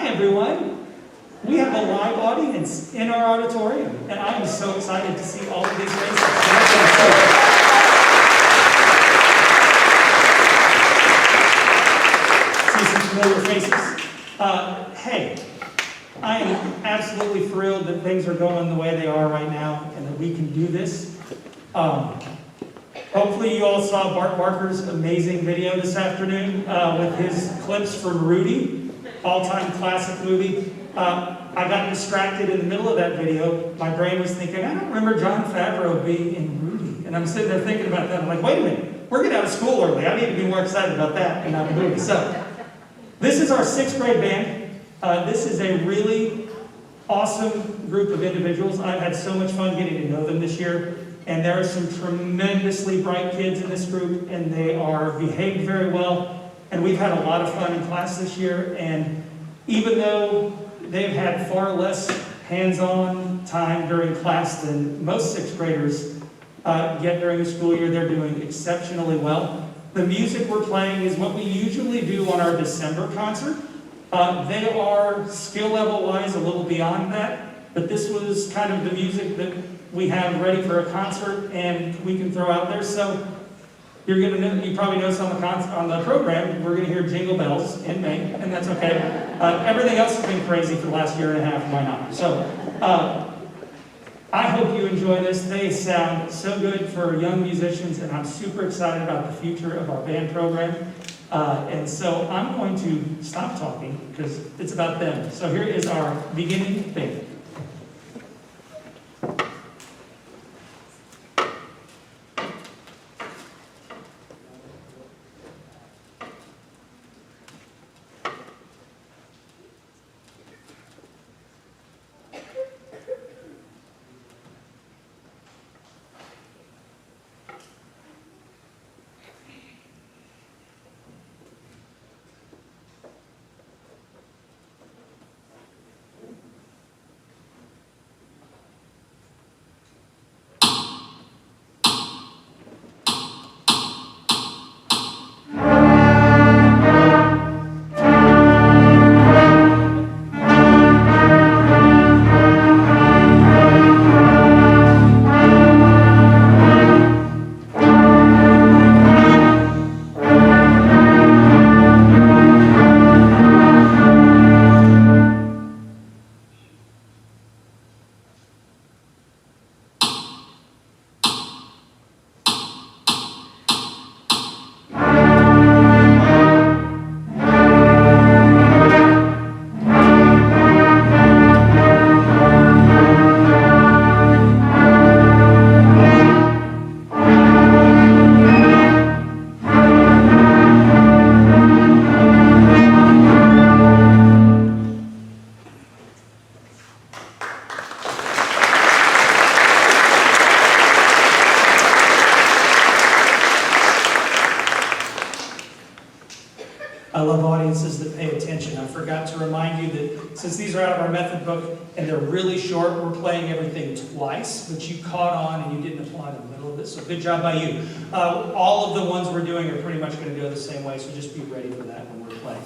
Hi, everyone. We have a live audience in our auditorium, and I am so excited to see all of these faces. See some familiar faces. Hey, I am absolutely thrilled that things are going the way they are right now, and that we can do this. Hopefully you all saw Bart Barker's amazing video this afternoon with his clips from Rudy, all-time classic movie. I got distracted in the middle of that video. My brain was thinking, I don't remember Jon Favreau being in Rudy. And I'm sitting there thinking about that. I'm like, wait a minute, we're getting out of school early. I need to be more excited about that and not the movie. So, this is our 6th grade band. This is a really awesome group of individuals. I've had so much fun getting to know them this year. And there are some tremendously bright kids in this group, and they are behaved very well. And we've had a lot of fun in class this year. And even though they've had far less hands-on time during class than most 6th graders get during the school year, they're doing exceptionally well. The music we're playing is what we usually do on our December concert. They are skill level-wise a little beyond that, but this was kind of the music that we have ready for a concert and we can throw out there. So you're gonna know, you probably noticed on the program, we're gonna hear Jingle Bells in May, and that's okay. Everything else has been crazy for the last year and a half, why not? So I hope you enjoy this. They sound so good for young musicians, and I'm super excited about the future of our band program. And so I'm going to stop talking because it's about them. So here is our beginning thing. I love audiences that pay attention. I forgot to remind you that since these are out of our method book and they're really short, we're playing everything twice, but you caught on and you didn't applaud in the middle of it, so good job by you. All of the ones we're doing are pretty much going to go the same way, so just be ready for that when we're playing.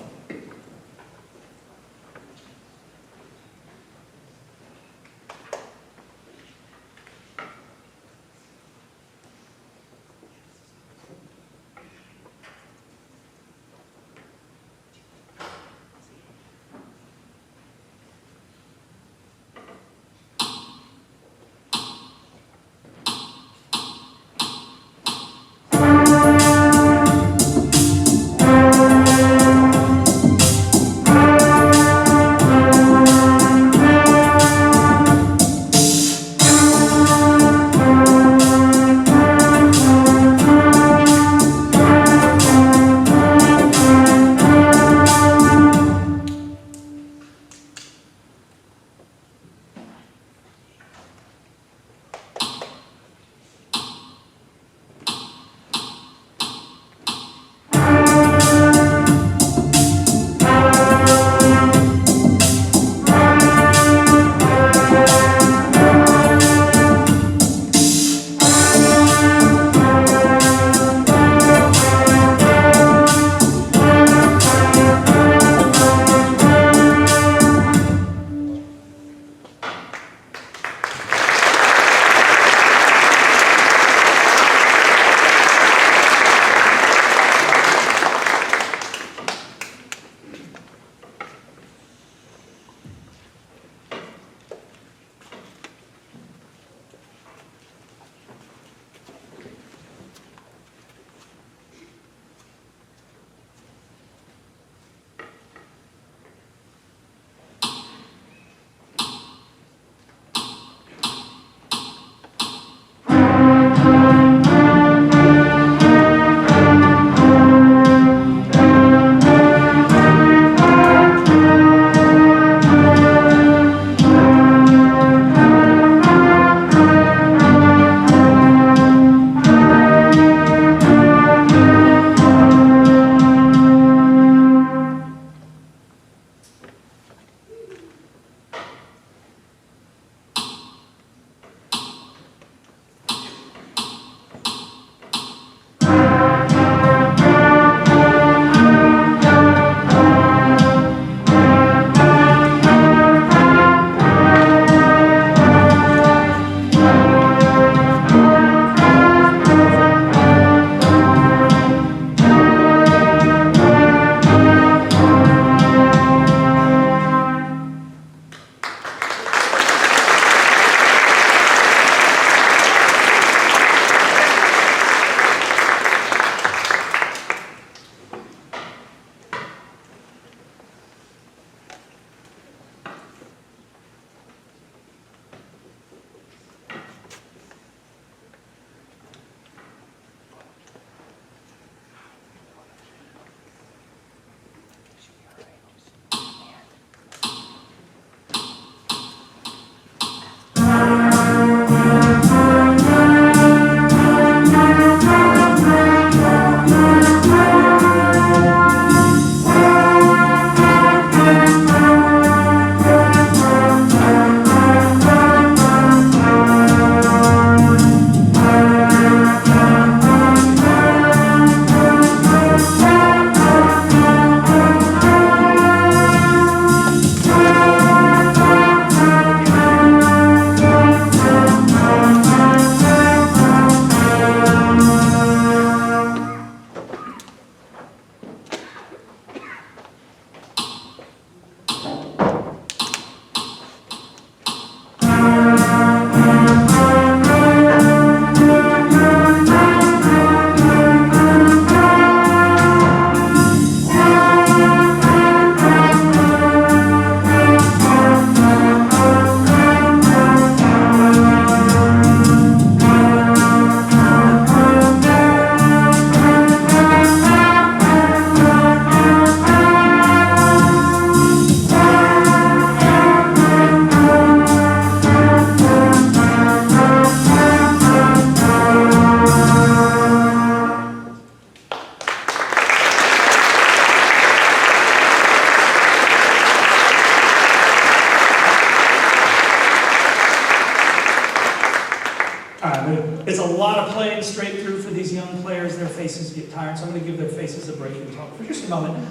It's a lot of playing straight through for these young players. Their faces get tired, so I'm going to give their faces a break and talk for just a moment.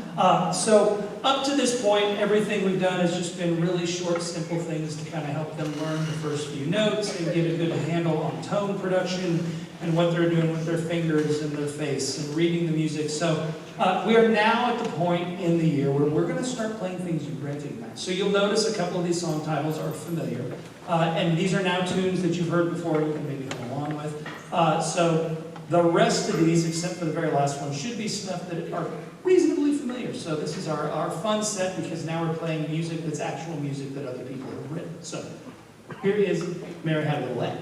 So up to this point, everything we've done has just been really short, simple things to kind of help them learn the first few notes and get a good handle on tone production and what they're doing with their fingers and their face and reading the music. So we are now at the point in the year where we're going to start playing things you recognize. So you'll notice a couple of these song titles are familiar. And these are now tunes that you've heard before you can maybe come along with. So the rest of these, except for the very last one, should be stuff that are reasonably familiar. So this is our fun set because now we're playing music that's actual music that other people have written. So here is Mary Had a Little Lamb.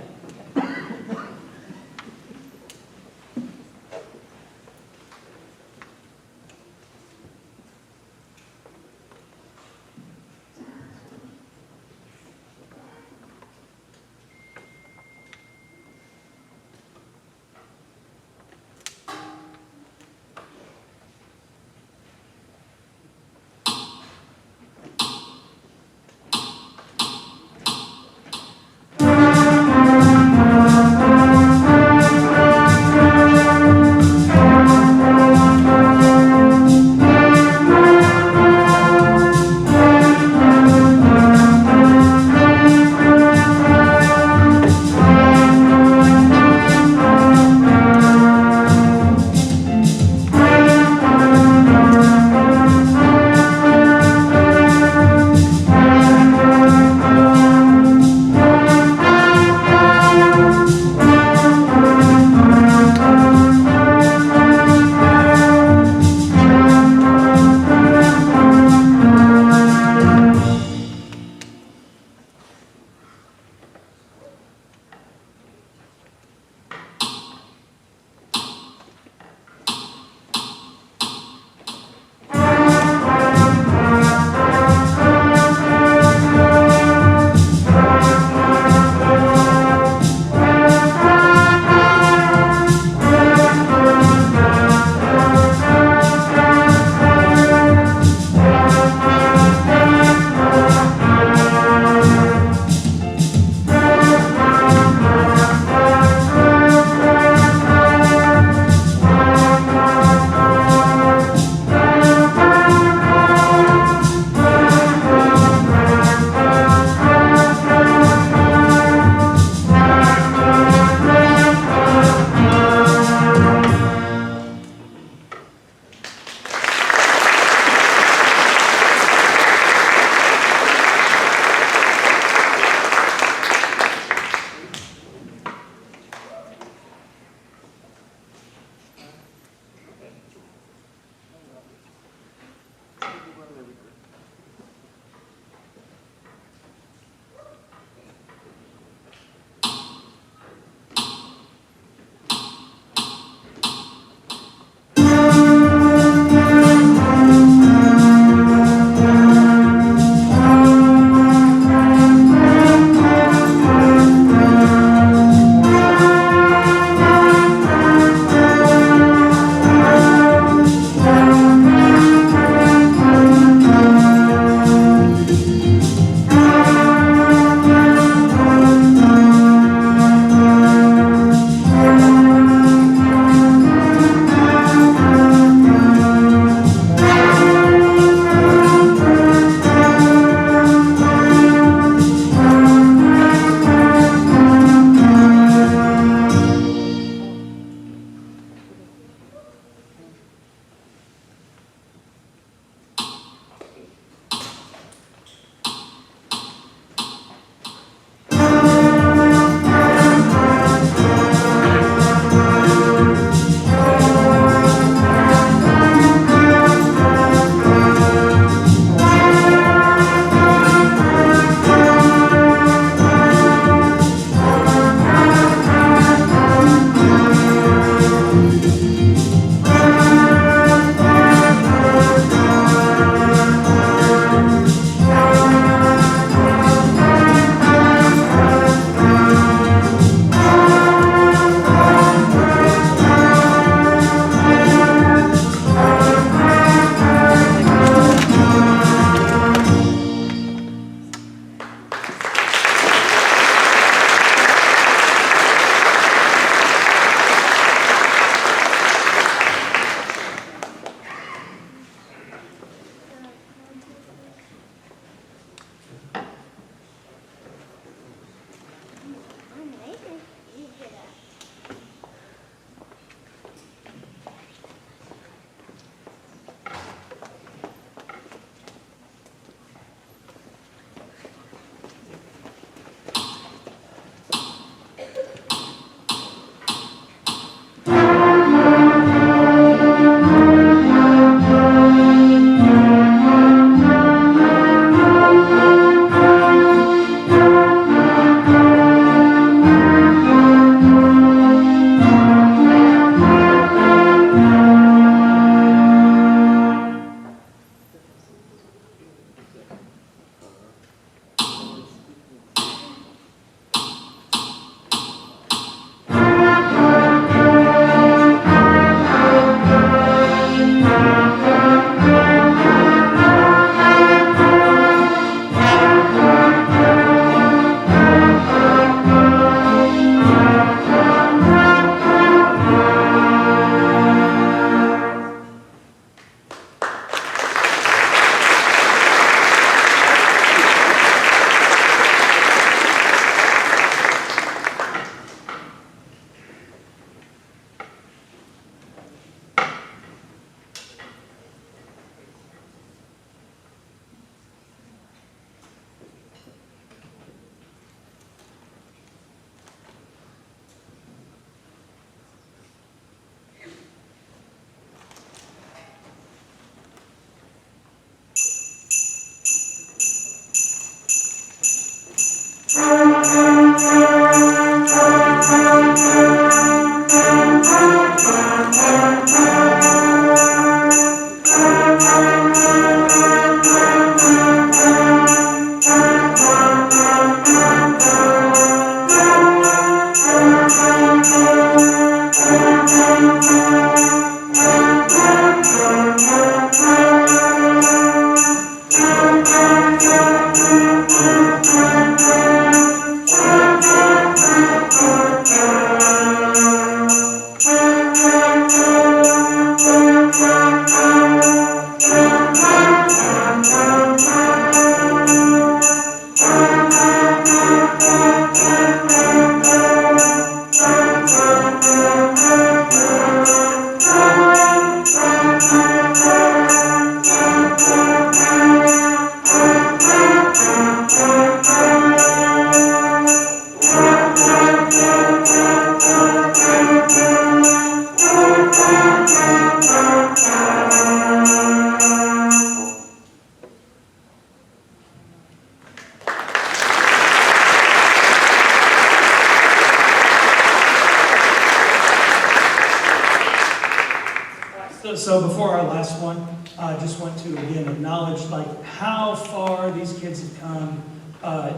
last one, I just want to again acknowledge like how far these kids have come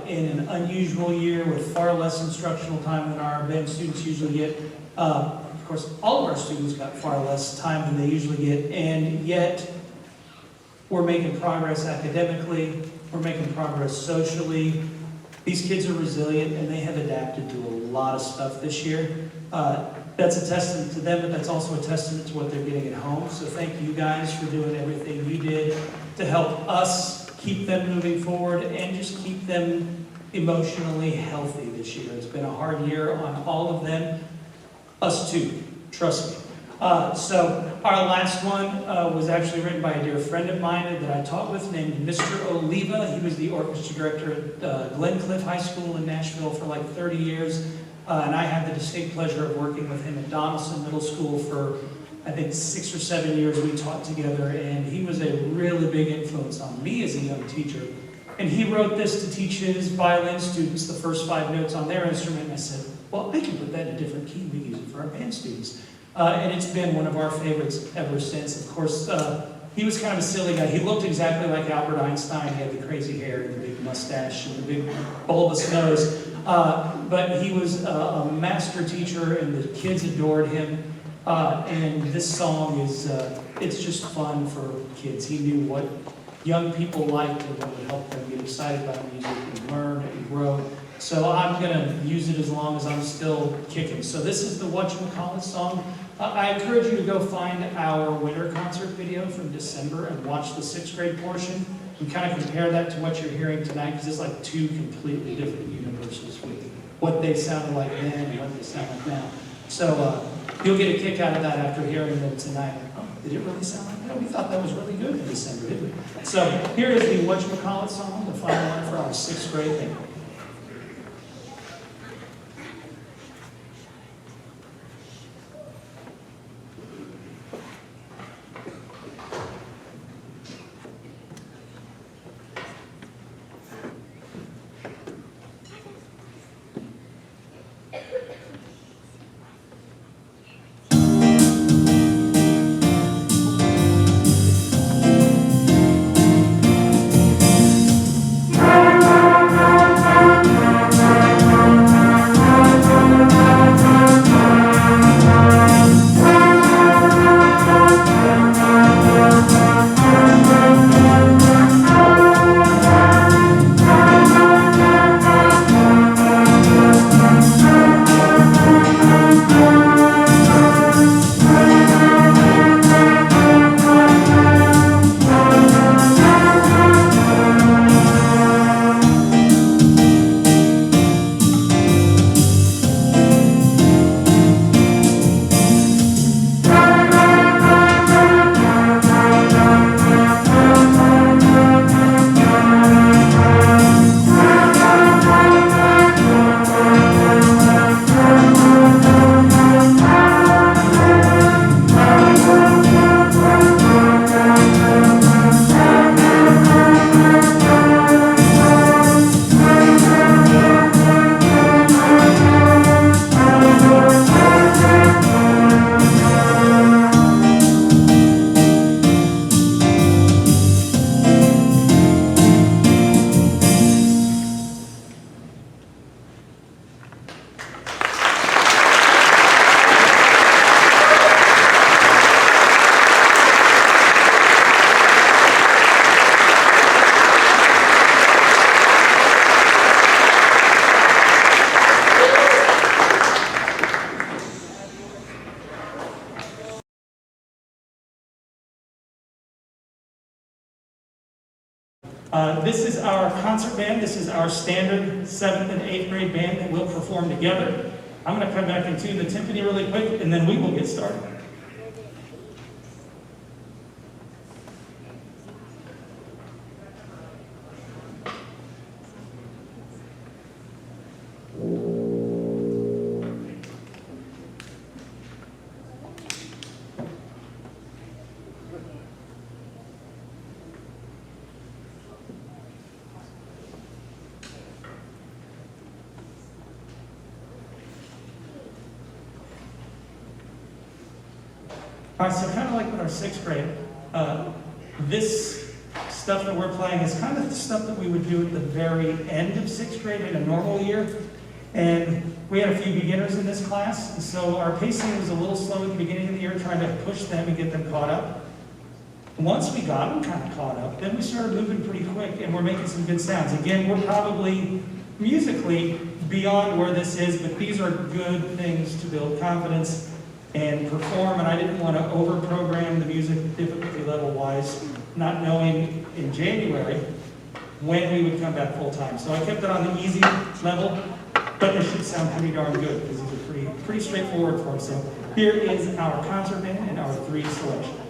in an unusual year with far less instructional time than our band students usually get. Of course, all of our students got far less time than they usually get, and yet we're making progress academically, we're making progress socially. These kids are resilient and they have adapted to a lot of stuff this year. That's a testament to them, but that's also a testament to what they're getting at home. So thank you guys for doing everything you did to help us keep them moving forward and just keep them emotionally healthy this year. It's been a hard year on all of them. Us too, trust me. So our last one was actually written by a dear friend of mine that I taught with named Mr. Oliva. He was the orchestra director at Glencliff High School in Nashville for like 30 years. And I had the distinct pleasure of working with him at Donaldson Middle School for, I think, 6 or 7 years we taught together. And he was a really big influence on me as a young teacher. And he wrote this to teach his violin students the first 5 notes on their instrument. And I said, well, I can put that in a different key. We can use it for our band students. And it's been one of our favorites ever since. Of course, he was kind of a silly guy. He looked exactly like Albert Einstein. He had the crazy hair and the big mustache and the big bulbous nose. But he was a master teacher, and the kids adored him. And this song is, it's just fun for kids. He knew what young people liked and what would help them get excited about music and learn and grow. So I'm going to use it as long as I'm still kicking. So this is the Whatchamacallit song. I encourage you to go find our winter concert video from December and watch the 6th grade portion and kind of compare that to what you're hearing tonight, because it's like 2 completely different universes with what they sounded like then and what they sound like now. So you'll get a kick out of that after hearing them tonight. Oh, did it really sound like that? We thought that was really good in December, didn't we? So here is the Whatchamacallit song, the final one for our 6th grade band. This is our concert band. This is our standard 7th and 8th grade band that will perform together. I'm going to come back and tune the timpani really quick, and then we will get started. All right, so kind of like with our 6th grade, This stuff that we're playing is kind of the stuff that we would do at the very end of 6th grade in a normal year. And we had a few beginners in this class, and so our pacing was a little slow at the beginning of the year, trying to push them and get them caught up. Once we got them kind of caught up, then we started moving pretty quick, and we're making some good sounds. Again, we're probably musically beyond where this is, but these are good things to build confidence and perform, and I didn't want to over-program the music difficulty level-wise, not knowing in January when we would come back full-time. So I kept it on the easy level, but it should sound pretty darn good, because these are pretty straightforward for us. So here is our concert band and our 3 selections.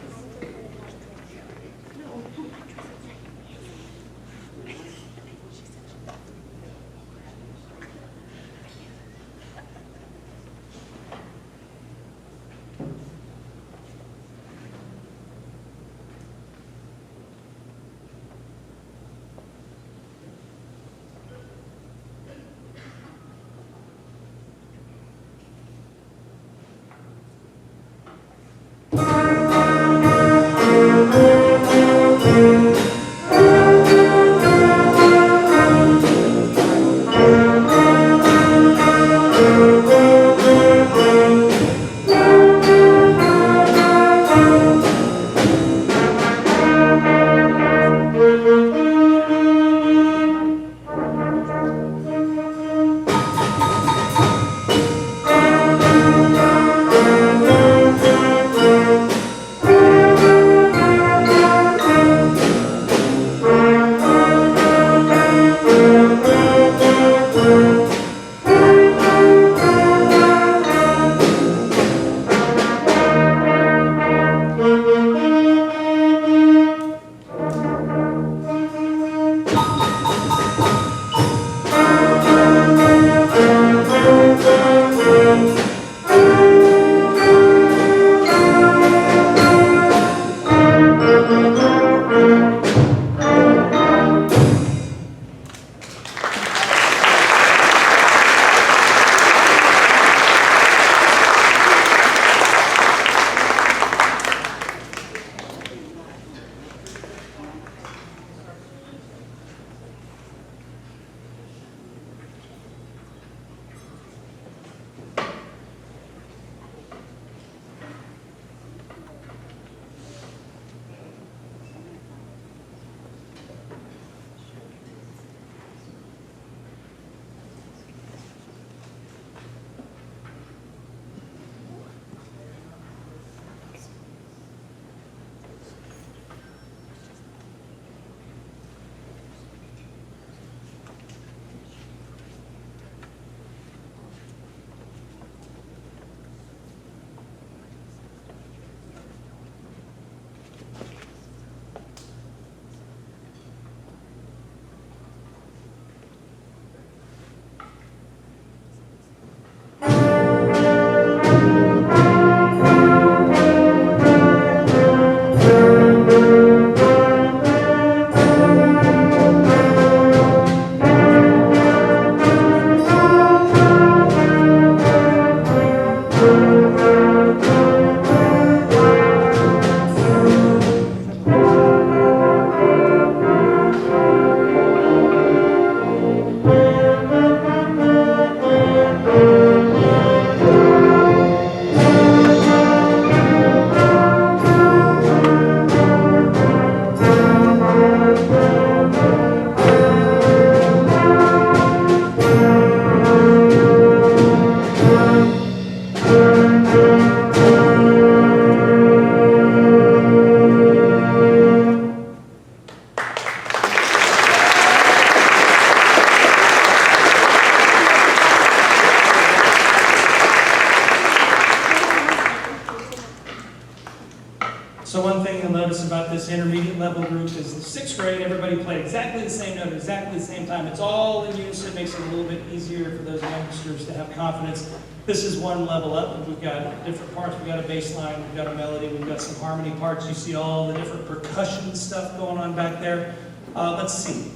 So one thing you'll notice about this intermediate level group is the 6th grade, everybody played exactly the same note, exactly the same time. It's all in unison, makes it a little bit easier for those youngsters to have confidence. This is one level up. We've got different parts. We've got a bass line, we've got a melody, we've got some harmony parts. You see all the different percussion stuff going on back there. Let's see.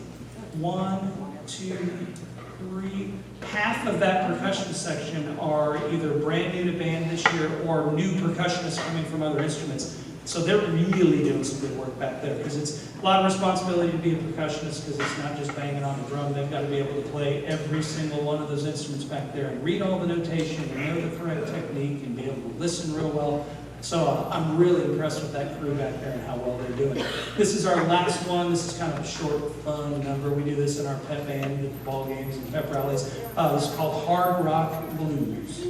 1, 2, 3. Half of that percussion section are either brand new to band this year or new percussionists coming from other instruments. So they're really doing some good work back there, because it's a lot of responsibility to be a percussionist, because it's not just banging on the drum. They've got to be able to play every single one of those instruments back there and read all the notation and know the correct technique and be able to listen real well. So I'm really impressed with that crew back there and how well they're doing. This is our last one. This is kind of a short, fun number. We do this in our pep band at the ball games and pep rallies. This is called Hard Rock Blues.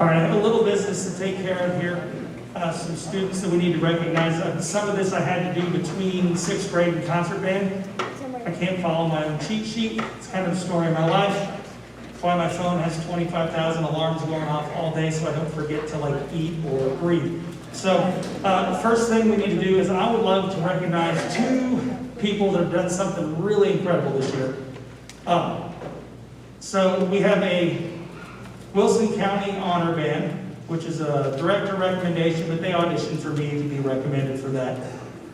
All right, I have a little business to take care of here. Some students that we need to recognize. Some of this I had to do between 6th grade and concert band. I can't follow my own cheat sheet. It's kind of the story of my life. That's why my phone has 25,000 alarms going off all day so I don't forget to eat or breathe. So the first thing we need to do is I would love to recognize 2 people that have done something really incredible this year. So we have a Wilson County Honor Band, which is a director recommendation, but they auditioned for me to be recommended for that.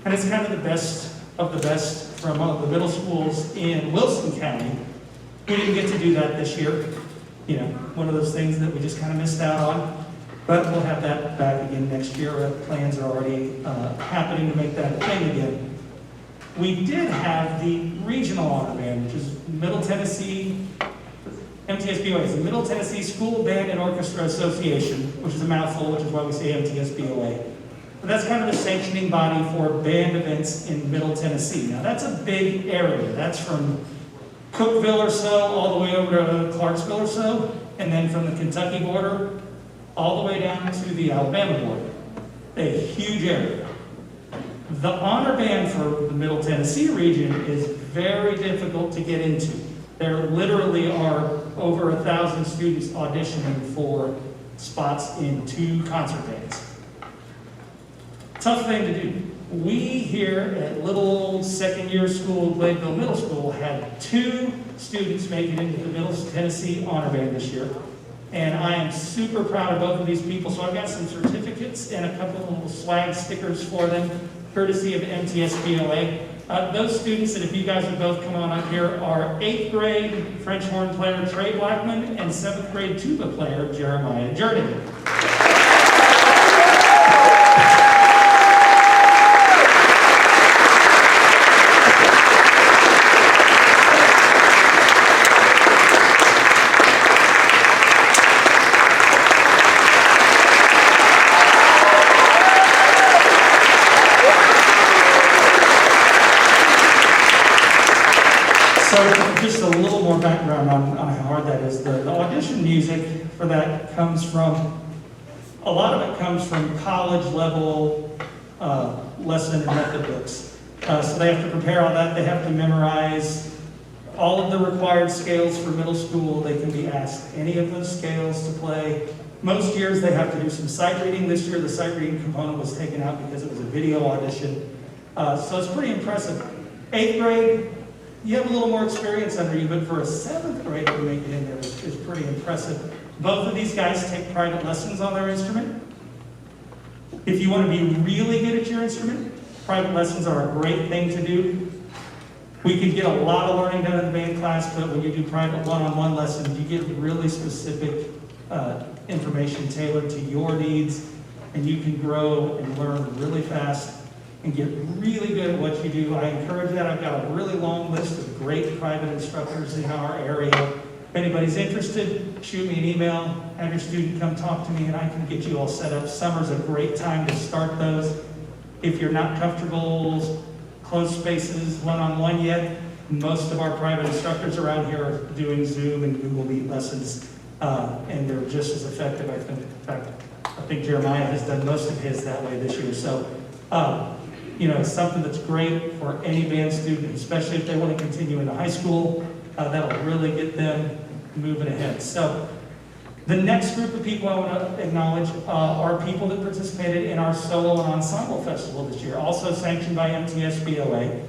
And it's kind of the best of the best from the middle schools in Wilson County. We didn't get to do that this year. You know, one of those things that we just kind of missed out on. But we'll have that back again next year. Plans are already happening to make that a thing again. We did have the Regional Honor Band, which is Middle Tennessee, MTSBOA is the Middle Tennessee School Band and Orchestra Association, which is a mouthful, which is why we say MTSBOA. But that's kind of the sanctioning body for band events in Middle Tennessee. Now that's a big area. That's from Cookeville or so, all the way over to Clarksville or so, and then from the Kentucky border, all the way down to the Alabama border. A huge area. The honor band for the Middle Tennessee region is very difficult to get into. There literally are over 1,000 students auditioning for spots in 2 concert bands. Tough thing to do. We here at little old 2nd-year school, Gladeville Middle School, had 2 students make it into the Middle Tennessee Honor Band this year. And I am super proud of both of these people. So I've got some certificates and a couple of little swag stickers for them, courtesy of MTSBOA. Those students, and if you guys would both come on up here, are 8th grade French horn player Trey Blackman and 7th grade tuba player Jeremiah Jordan. Just a little more background on how hard that is. The audition music for that comes from, a lot of it comes from college level lesson and method books. So they have to prepare all that. They have to memorize all of the required scales for middle school. They can be asked any of those scales to play. Most years they have to do some sight reading. This year the sight reading component was taken out because it was a video audition. So it's pretty impressive. 8th grade, you have a little more experience under you, but for a 7th grader to make it in there is pretty impressive. Both of these guys take private lessons on their instrument. If you want to be really good at your instrument, private lessons are a great thing to do. We can get a lot of learning done in the band class, but when you do private one-on-one lessons, you get really specific information tailored to your needs, and you can grow and learn really fast and get really good at what you do. I encourage that. I've got a really long list of great private instructors in our area. If anybody's interested, shoot me an email, have your student come talk to me, and I can get you all set up. Summer's a great time to start those. If you're not comfortable, closed spaces, one-on-one yet, most of our private instructors around here are doing Zoom and Google Meet lessons, and they're just as effective, I think. In fact, I think Jeremiah has done most of his that way this year. So, it's something that's great for any band student, especially if they want to continue into high school. That'll really get them moving ahead. So, the next group of people I want to acknowledge are people that participated in our solo and ensemble festival this year, also sanctioned by MTSBOA.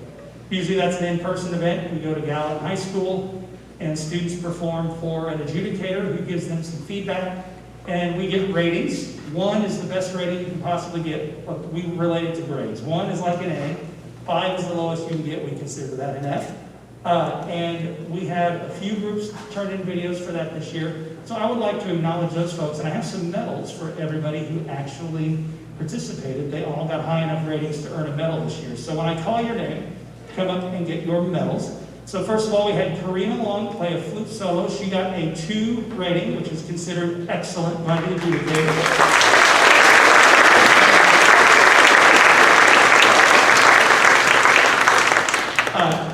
Usually that's an in-person event. We go to Gallatin High School, and students perform for an adjudicator who gives them some feedback, and we get ratings. 1 is the best rating you can possibly get. We relate it to grades. 1 is like an A. 5 is the lowest you can get. We consider that an F. And we had a few groups turn in videos for that this year. So I would like to acknowledge those folks, and I have some medals for everybody who actually participated. They all got high enough ratings to earn a medal this year. So when I call your name, come up and get your medals. So first of all, we had Karina Long play a flute solo. She got a 2 rating, which is considered excellent by the adjudicator.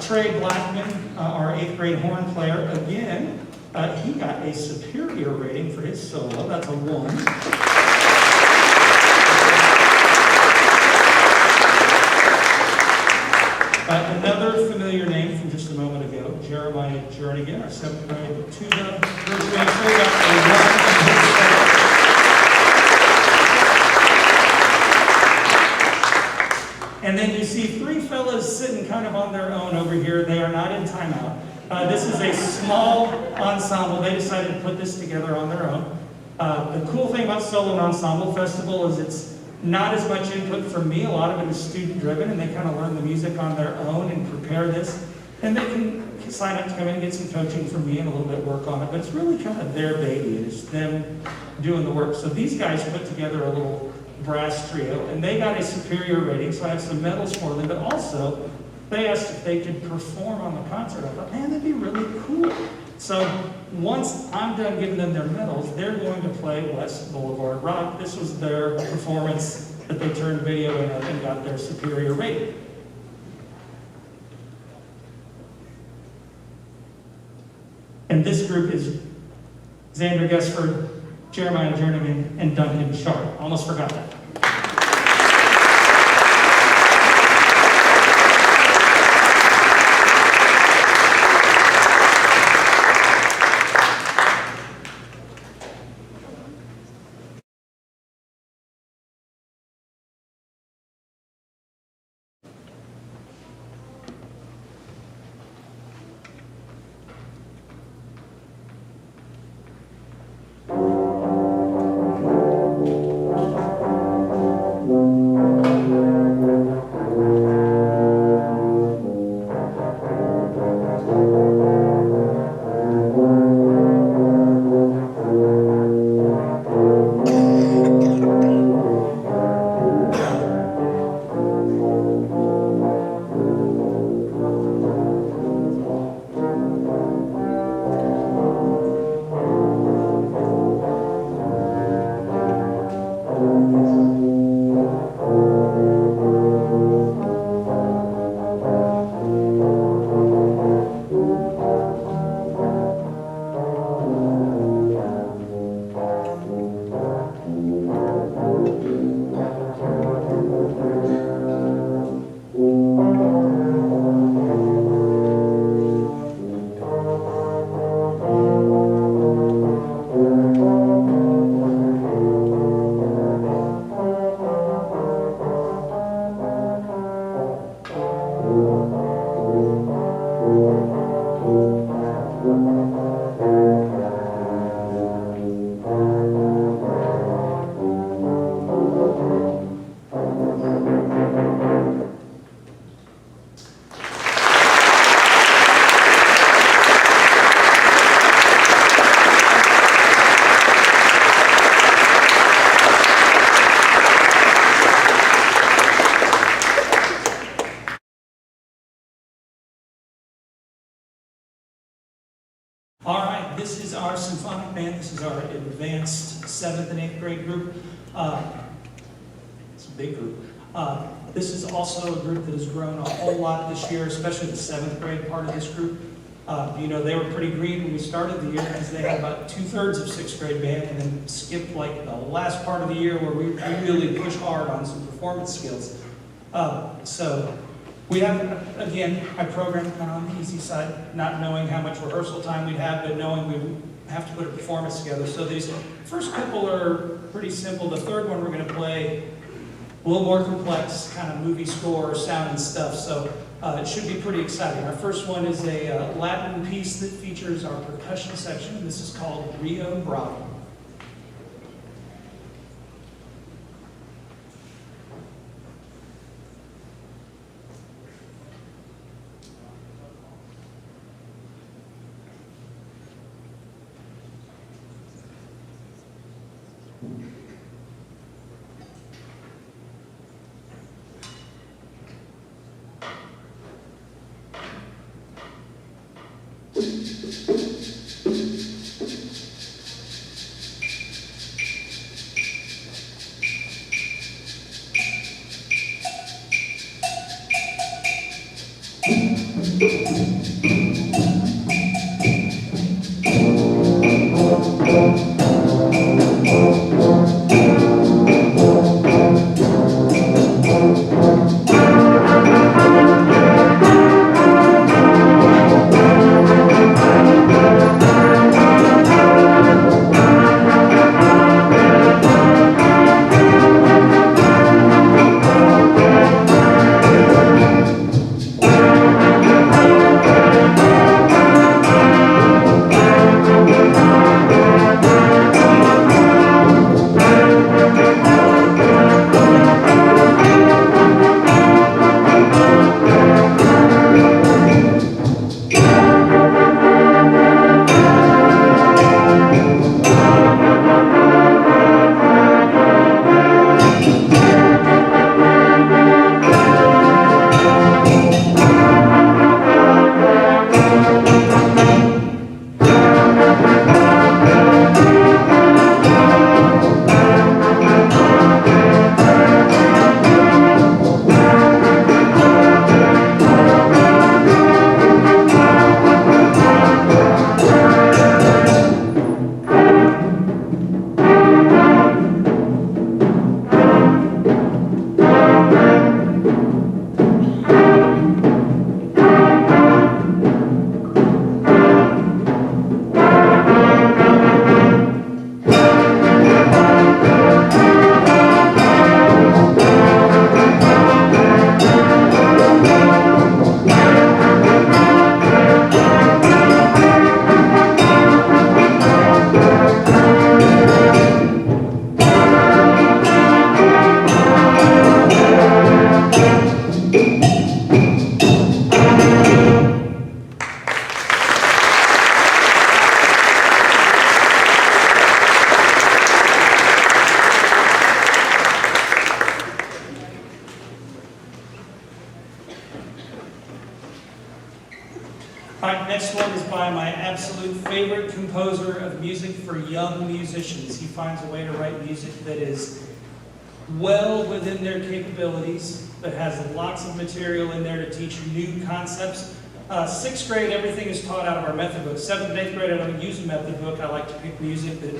Trey Blackman, our 8th grade horn player, again, he got a superior rating for his solo. That's a 1. Another familiar name from just a moment ago, Jeremiah Jernigan, our 7th grade tuba first grade player, got a 1 in his solo. And then you see 3 fellas sitting kind of on their own over here. They are not in timeout. This is a small ensemble. They decided to put this together on their own. The cool thing about Solo and Ensemble Festival is it's not as much input from me. A lot of it is student-driven, and they kind of learn the music on their own and prepare this. And they can sign up to come in and get some coaching from me and a little bit of work on it. But it's really kind of their baby. It's them doing the work. So these guys put together a little brass trio, and they got a superior rating, so I have some medals for them, but also they asked if they could perform on the concert. I thought, man, that'd be really cool. So once I'm done giving them their medals, they're going to play West Boulevard Rock. This was their performance that they turned video in and got their superior rating. And this group is Xander Gessford, Jeremiah Jernigan, and Duncan Sharp. Almost forgot that. this is our Symphonic Band. This is our advanced 7th and 8th grade group. It's a big group. This is also a group that has grown a whole lot this year, especially the 7th grade part of this group. You know, they were pretty green when we started the year because they had about 2/3 of 6th grade band, and then skipped like the last part of the year where we really push hard on some performance skills. So we have, again, I programmed kind of on the easy side, not knowing how much rehearsal time we'd have, but knowing we have to put a performance together. So these first couple are pretty simple. The third one we're going to play a little more complex, kind of movie score, sound and stuff. So it should be pretty exciting. Our first one is a Latin piece that features our percussion section. This is called Rio Bravo. All right, next one is by my absolute favorite composer of music for young musicians. He finds a way to write music that is well within their capabilities, that has lots of material in there to teach new concepts. 6th grade, everything is taught out of our method book. 7th and 8th grade, I don't use a method book. I like to pick music that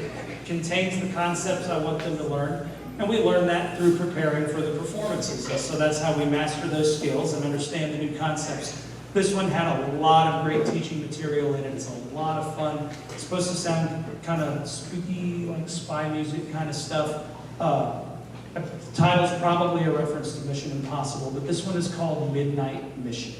contains the concepts I want them to learn. And we learn that through preparing for the performances. So that's how we master those skills and understand the new concepts. This one had a lot of great teaching material in it. It's a lot of fun. It's supposed to sound kind of spooky, like spy music kind of stuff. The title's probably a reference to Mission Impossible, but this one is called Midnight Mission.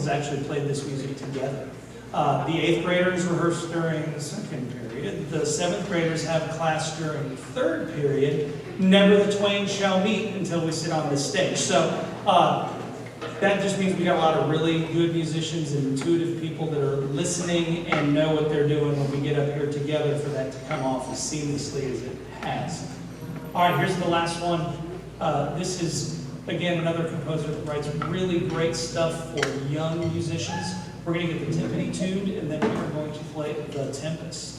has actually played this music together. The 8th graders rehearse during the 2nd period. The 7th graders have class during the 3rd period. Never the twain shall meet until we sit on this stage. So that just means we got a lot of really good musicians and intuitive people that are listening and know what they're doing when we get up here together for that to come off as seamlessly as it has. All right, here's the last one. This is, again, another composer that writes really great stuff for young musicians. We're going to get the timpani tuned, and then we are going to play The Tempest.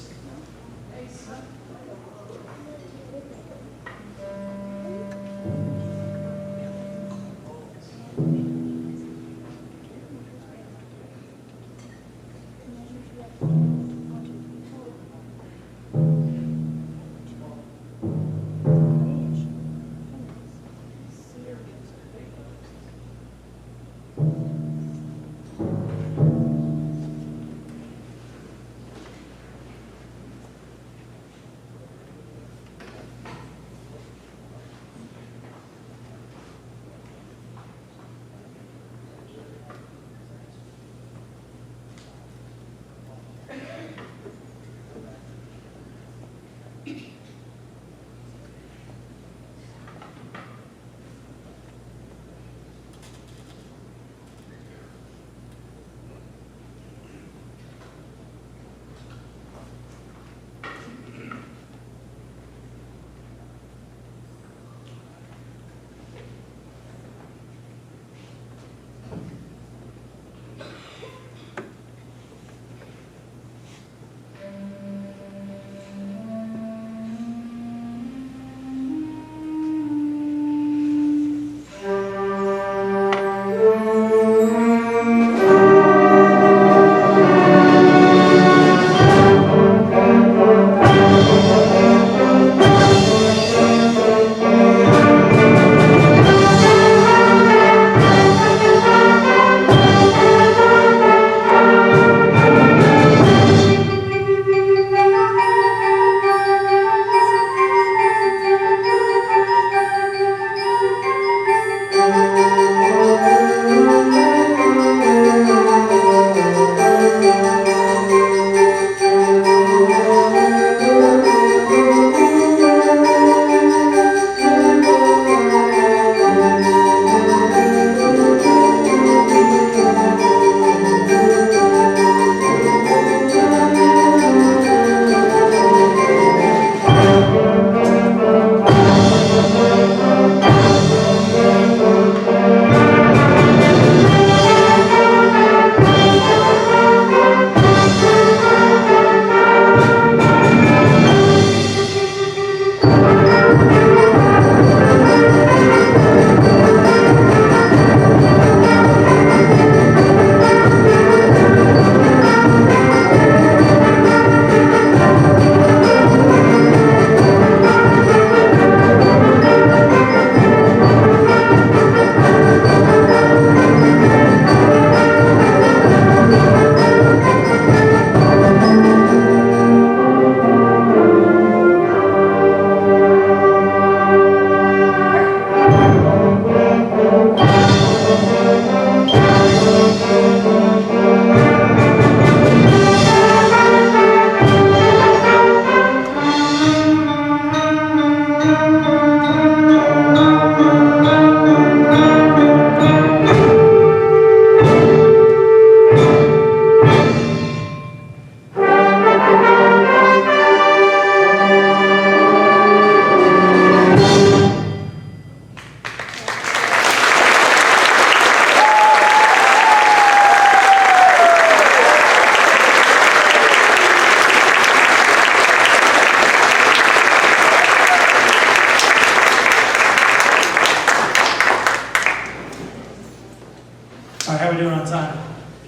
All right, how are we doing on time?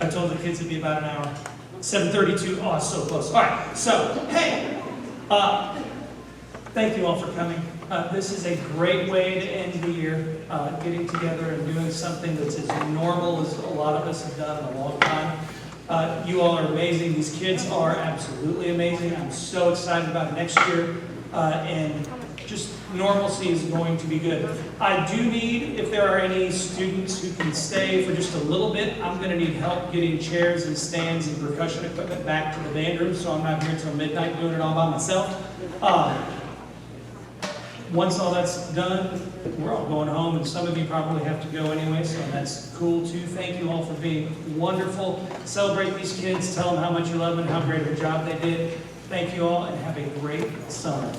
I told the kids it'd be about an hour. 7:32, oh, it's so close. All right, so, hey, thank you all for coming. This is a great way to end the year, getting together and doing something that's as normal as a lot of us have done in a long time. You all are amazing. These kids are absolutely amazing. I'm so excited about next year. And just normalcy is going to be good. I do need, if there are any students who can stay for just a little bit, I'm going to need help getting chairs and stands and percussion equipment back to the band room, so I'm not here until midnight doing it all by myself. Once all that's done, we're all going home, and some of you probably have to go anyway, so that's cool too. Thank you all for being wonderful. Celebrate these kids, tell them how much you love them and how great of a job they did. Thank you all, and have a great summer.